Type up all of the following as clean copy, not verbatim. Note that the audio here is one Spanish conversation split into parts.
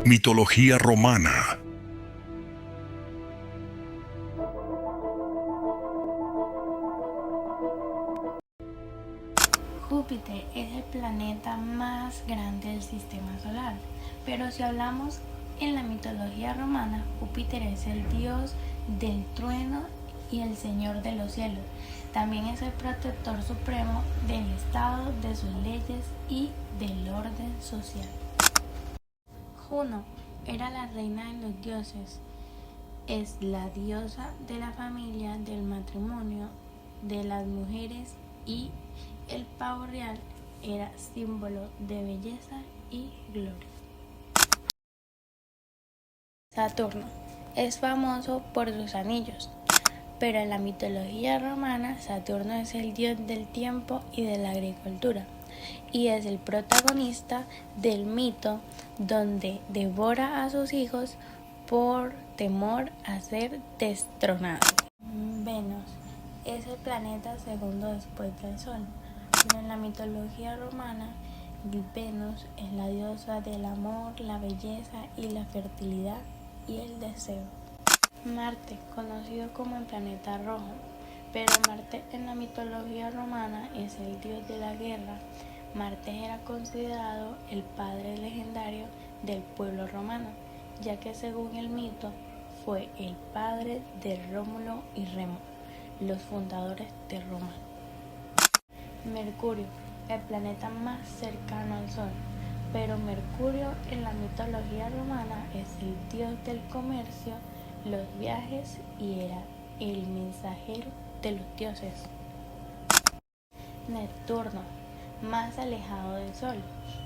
Mitología romana. Júpiter es el planeta más grande del sistema solar, pero si hablamos en la mitología romana, Júpiter es el dios del trueno y el señor de los cielos. También es el protector supremo del Estado, de sus leyes y del orden social. Juno era la reina de los dioses, es la diosa de la familia, del matrimonio, de las mujeres, y el pavo real era símbolo de belleza y gloria. Saturno es famoso por sus anillos, pero en la mitología romana Saturno es el dios del tiempo y de la agricultura, y es el protagonista del mito donde devora a sus hijos por temor a ser destronado. Venus es el planeta segundo después del Sol, pero en la mitología romana Venus es la diosa del amor, la belleza y la fertilidad y el deseo. Marte, conocido como el planeta rojo, pero Marte en la mitología romana es el dios de la guerra. Marte era considerado el padre legendario del pueblo romano, ya que según el mito fue el padre de Rómulo y Remo, los fundadores de Roma. Mercurio, el planeta más cercano al Sol, pero Mercurio en la mitología romana es el dios del comercio, los viajes y era el mensajero de los dioses. Neptuno, más alejado del Sol,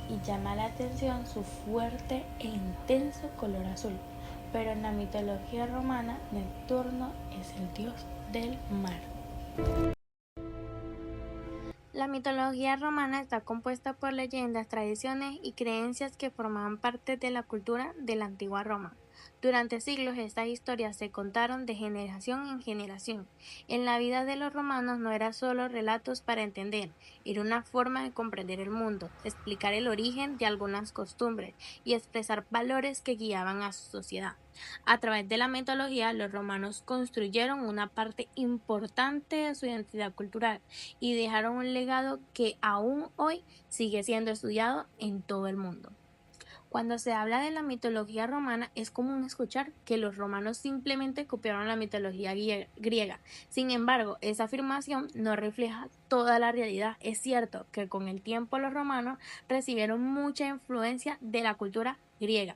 y llama la atención su fuerte e intenso color azul, pero en la mitología romana Neptuno es el dios del mar. La mitología romana está compuesta por leyendas, tradiciones y creencias que formaban parte de la cultura de la antigua Roma. Durante siglos estas historias se contaron de generación en generación. En la vida de los romanos no eran solo relatos para entender, era una forma de comprender el mundo, explicar el origen de algunas costumbres y expresar valores que guiaban a su sociedad. A través de la mitología, los romanos construyeron una parte importante de su identidad cultural y dejaron un legado que aún hoy sigue siendo estudiado en todo el mundo. Cuando se habla de la mitología romana, es común escuchar que los romanos simplemente copiaron la mitología griega. Sin embargo, esa afirmación no refleja toda la realidad. Es cierto que con el tiempo los romanos recibieron mucha influencia de la cultura griega,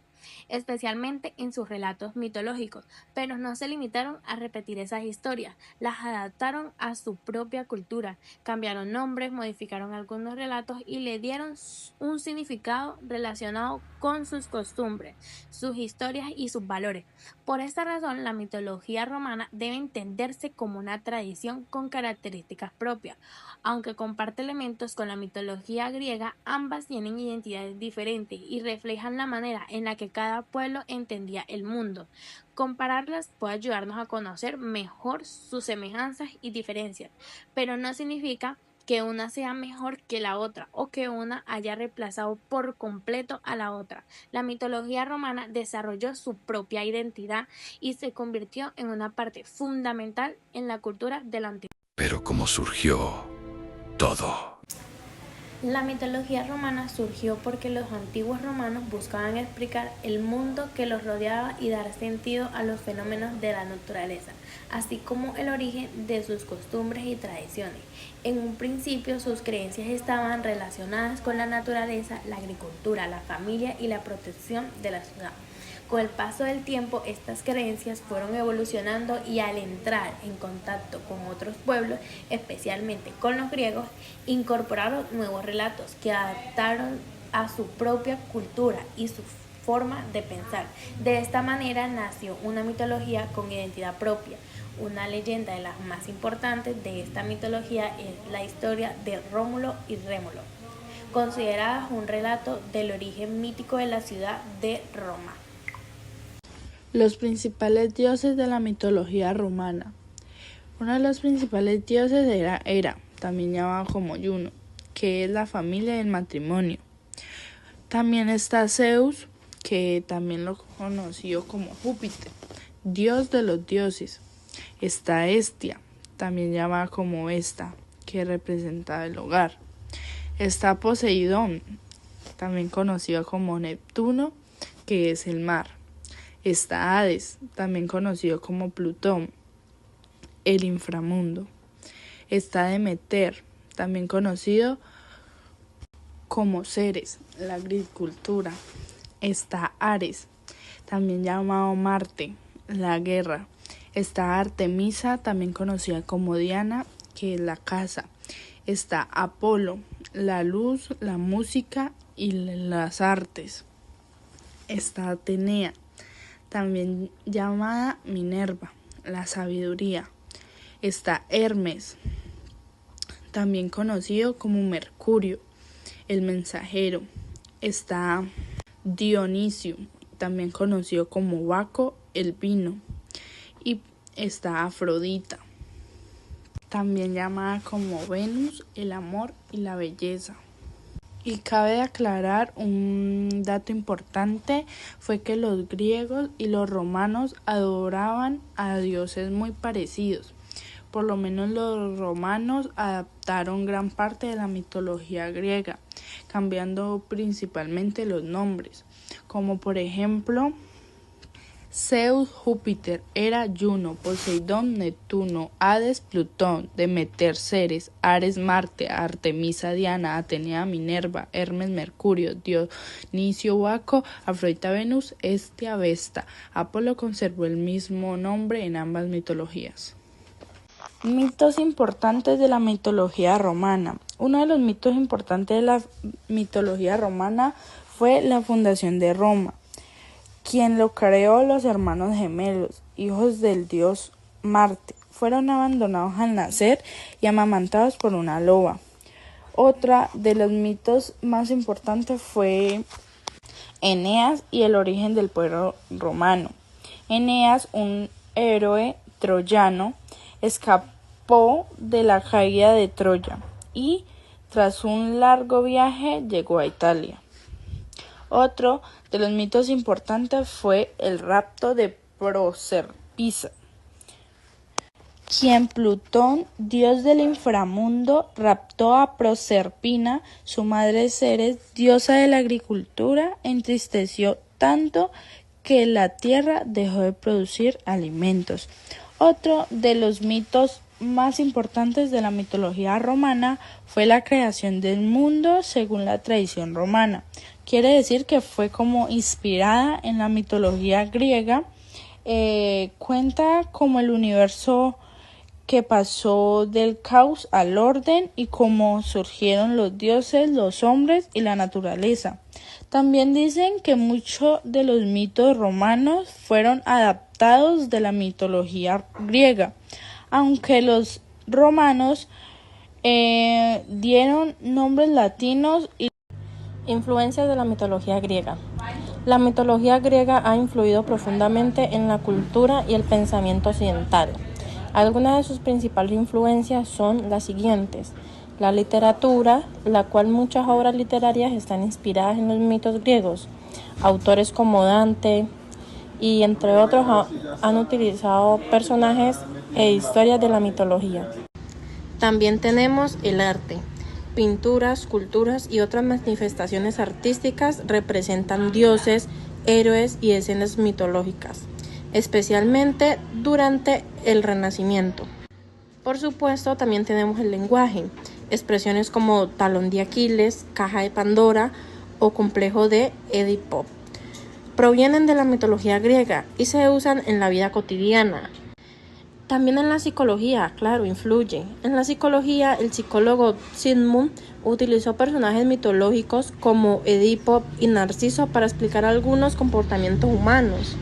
especialmente en sus relatos mitológicos, pero no se limitaron a repetir esas historias, las adaptaron a su propia cultura, cambiaron nombres, modificaron algunos relatos y le dieron un significado relacionado con sus costumbres, sus historias y sus valores. Por esta razón, la mitología romana debe entenderse como una tradición con características propias. Aunque comparte elementos con la mitología griega, ambas tienen identidades diferentes y reflejan la manera en la que cada pueblo entendía el mundo. Compararlas puede ayudarnos a conocer mejor sus semejanzas y diferencias, pero no significa que una sea mejor que la otra o que una haya reemplazado por completo a la otra. La mitología romana desarrolló su propia identidad y se convirtió en una parte fundamental en la cultura de la antigüedad. Pero ¿cómo surgió todo? La mitología romana surgió porque los antiguos romanos buscaban explicar el mundo que los rodeaba y dar sentido a los fenómenos de la naturaleza, así como el origen de sus costumbres y tradiciones. En un principio sus creencias estaban relacionadas con la naturaleza, la agricultura, la familia y la protección de la ciudad. Con el paso del tiempo, estas creencias fueron evolucionando y al entrar en contacto con otros pueblos, especialmente con los griegos, incorporaron nuevos relatos que adaptaron a su propia cultura y su forma de pensar. De esta manera nació una mitología con identidad propia. Una leyenda de las más importantes de esta mitología es la historia de Rómulo y Rémulo, considerada un relato del origen mítico de la ciudad de Roma. Los principales dioses de la mitología romana. Uno de los principales dioses era Hera, también llamado como Juno, que es la familia del matrimonio. También está Zeus, que también lo conoció como Júpiter, dios de los dioses. Está Hestia, también llamada como Vesta, que representa el hogar. Está Poseidón, también conocido como Neptuno, que es el mar. Está Hades, también conocido como Plutón, el inframundo. Está Demeter, también conocido como Ceres, la agricultura. Está Ares, también llamado Marte, la guerra. Está Artemisa, también conocida como Diana, que es la casa. Está Apolo, la luz, la música y las artes. Está Atenea, también llamada Minerva, la sabiduría. Está Hermes, también conocido como Mercurio, el mensajero. Está Dionisio, también conocido como Baco, el vino. Y está Afrodita, también llamada como Venus, el amor y la belleza. Y cabe aclarar un dato importante, fue que los griegos y los romanos adoraban a dioses muy parecidos. Por lo menos los romanos adaptaron gran parte de la mitología griega, cambiando principalmente los nombres, como por ejemplo Zeus, Júpiter, Hera, Juno, Poseidón, Neptuno, Hades, Plutón, Demeter, Ceres, Ares, Marte, Artemisa, Diana, Atenea, Minerva, Hermes, Mercurio, Dionisio, Baco, Afrodita, Venus, Hestia, Vesta. Apolo conservó el mismo nombre en ambas mitologías. Mitos importantes de la mitología romana. Uno de los mitos importantes de la mitología romana fue la fundación de Roma. Quien lo creó, los hermanos gemelos, hijos del dios Marte, fueron abandonados al nacer y amamantados por una loba. Otra de los mitos más importantes fue Eneas y el origen del pueblo romano. Eneas, un héroe troyano, escapó de la caída de Troya y, tras un largo viaje, llegó a Italia. Otro de los mitos importantes fue el rapto de Proserpina, quien Plutón, dios del inframundo, raptó a Proserpina, su madre Ceres, diosa de la agricultura, entristeció tanto que la tierra dejó de producir alimentos. Otro de los mitos más importantes de la mitología romana fue la creación del mundo según la tradición romana. Quiere decir que fue como inspirada en la mitología griega. Cuenta como el universo que pasó del caos al orden y cómo surgieron los dioses, los hombres y la naturaleza. También dicen que muchos de los mitos romanos fueron adaptados de la mitología griega, aunque los romanos dieron nombres latinos y influencias de la mitología griega. La mitología griega ha influido profundamente en la cultura y el pensamiento occidental. Algunas de sus principales influencias son las siguientes: la literatura, la cual muchas obras literarias están inspiradas en los mitos griegos. Autores como Dante y entre otros han utilizado personajes e historias de la mitología. También tenemos el arte. Pinturas, esculturas y otras manifestaciones artísticas representan dioses, héroes y escenas mitológicas, especialmente durante el Renacimiento. Por supuesto, también tenemos el lenguaje. Expresiones como talón de Aquiles, caja de Pandora o complejo de Edipo provienen de la mitología griega y se usan en la vida cotidiana. También en la psicología, claro, influye. En la psicología, el psicólogo Sigmund utilizó personajes mitológicos como Edipo y Narciso para explicar algunos comportamientos humanos.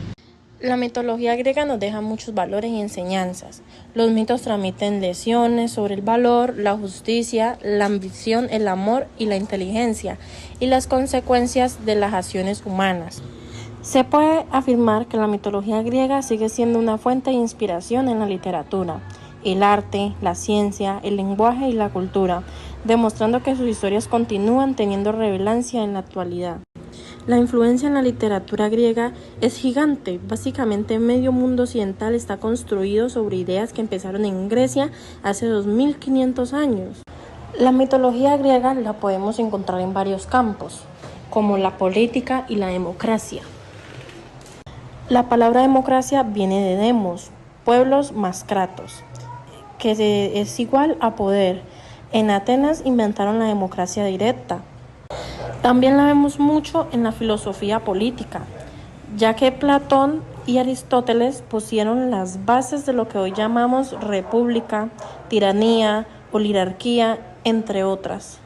La mitología griega nos deja muchos valores y enseñanzas. Los mitos transmiten lecciones sobre el valor, la justicia, la ambición, el amor y la inteligencia, y las consecuencias de las acciones humanas. Se puede afirmar que la mitología griega sigue siendo una fuente de inspiración en la literatura, el arte, la ciencia, el lenguaje y la cultura, demostrando que sus historias continúan teniendo relevancia en la actualidad. La influencia en la literatura griega es gigante. Básicamente medio mundo occidental está construido sobre ideas que empezaron en Grecia hace 2500 años. La mitología griega la podemos encontrar en varios campos, como la política y la democracia. La palabra democracia viene de demos, pueblos más kratos, que es igual a poder. En Atenas inventaron la democracia directa. También la vemos mucho en la filosofía política, ya que Platón y Aristóteles pusieron las bases de lo que hoy llamamos república, tiranía, oligarquía, entre otras.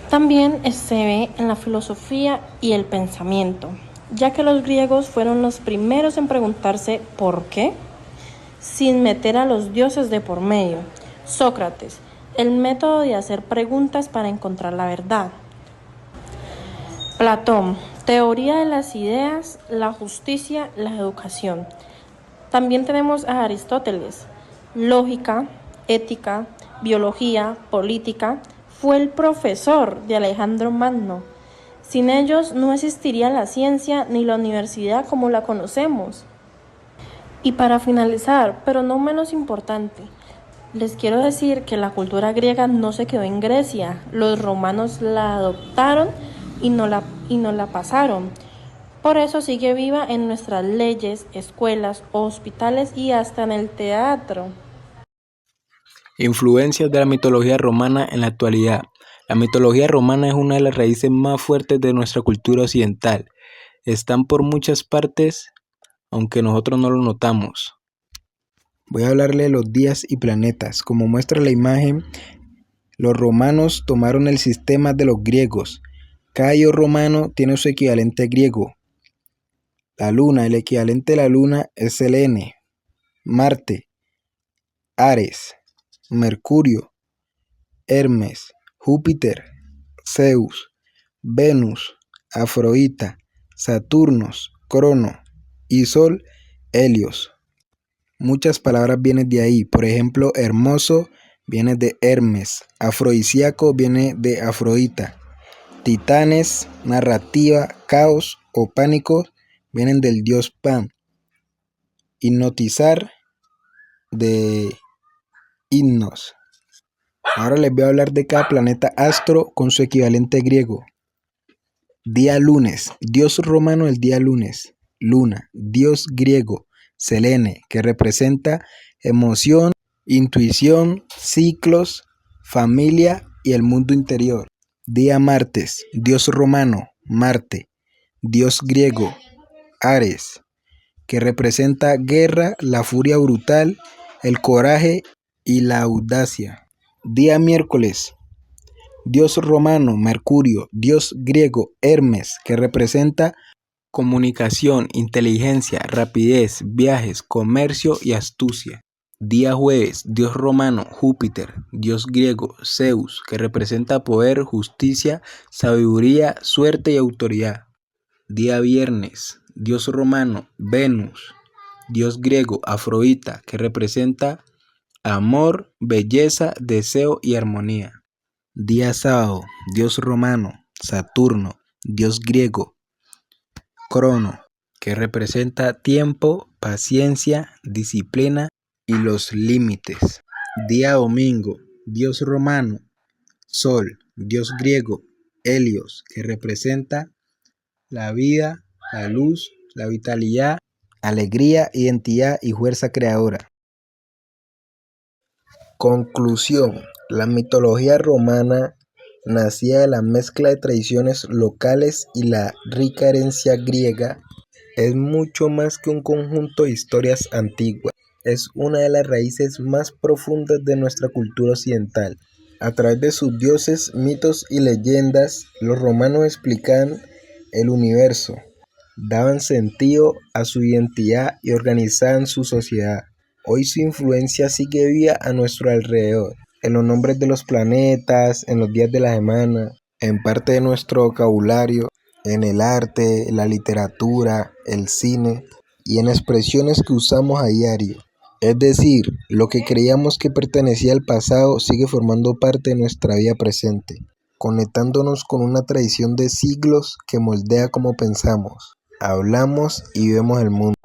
También se ve en la filosofía y el pensamiento, ya que los griegos fueron los primeros en preguntarse ¿por qué?, sin meter a los dioses de por medio. Sócrates, el método de hacer preguntas para encontrar la verdad. Platón, teoría de las ideas, la justicia, la educación. También tenemos a Aristóteles, lógica, ética, biología, política. Fue el profesor de Alejandro Magno. Sin ellos no existiría la ciencia ni la universidad como la conocemos. Y para finalizar, pero no menos importante, les quiero decir que la cultura griega no se quedó en Grecia. Los romanos la adoptaron y no la pasaron. Por eso sigue viva en nuestras leyes, escuelas, hospitales y hasta en el teatro. Influencias de la mitología romana en la actualidad. La mitología romana es una de las raíces más fuertes de nuestra cultura occidental. Están por muchas partes, aunque nosotros no lo notamos. Voy a hablarle de los días y planetas. Como muestra la imagen, los romanos tomaron el sistema de los griegos. Cada dios romano tiene su equivalente griego. La luna, el equivalente de la luna es Selene, Marte, Ares, Mercurio, Hermes, Júpiter, Zeus, Venus, Afrodita, Saturno, Crono y Sol, Helios. Muchas palabras vienen de ahí, por ejemplo, hermoso viene de Hermes, afrodisíaco viene de Afrodita, titanes, narrativa, caos o pánico vienen del dios Pan, hipnotizar de himnos. Ahora les voy a hablar de cada planeta astro con su equivalente griego. Día lunes, dios romano del día lunes. Luna, dios griego. Selene, que representa emoción, intuición, ciclos, familia y el mundo interior. Día martes, dios romano. Marte, dios griego. Ares, que representa guerra, la furia brutal, el coraje y la audacia. Día miércoles, dios romano, Mercurio, dios griego, Hermes, que representa Comunicación, inteligencia, rapidez, viajes, comercio y astucia. Día jueves, dios romano, Júpiter, dios griego, Zeus, que representa poder, justicia, sabiduría, suerte y autoridad. Día viernes, dios romano, Venus, dios griego, Afrodita, que representa amor, belleza, deseo y armonía. Día sábado, dios romano, Saturno, dios griego, Crono, Que representa tiempo, paciencia, disciplina y los límites. Día domingo, dios romano, Sol, dios griego, Helios, que representa la vida, la luz, la vitalidad, alegría, identidad y fuerza creadora. Conclusión: la mitología romana nacía de la mezcla de tradiciones locales y la rica herencia griega. Es mucho más que un conjunto de historias antiguas. Es una de las raíces más profundas de nuestra cultura occidental. A través de sus dioses, mitos y leyendas, los romanos explicaban el universo, daban sentido a su identidad y organizaban su sociedad. Hoy su influencia sigue viva a nuestro alrededor, en los nombres de los planetas, en los días de la semana, en parte de nuestro vocabulario, en el arte, la literatura, el cine y en expresiones que usamos a diario. Es decir, lo que creíamos que pertenecía al pasado sigue formando parte de nuestra vida presente. conectándonos con una tradición de siglos que moldea cómo pensamos, hablamos y vemos el mundo.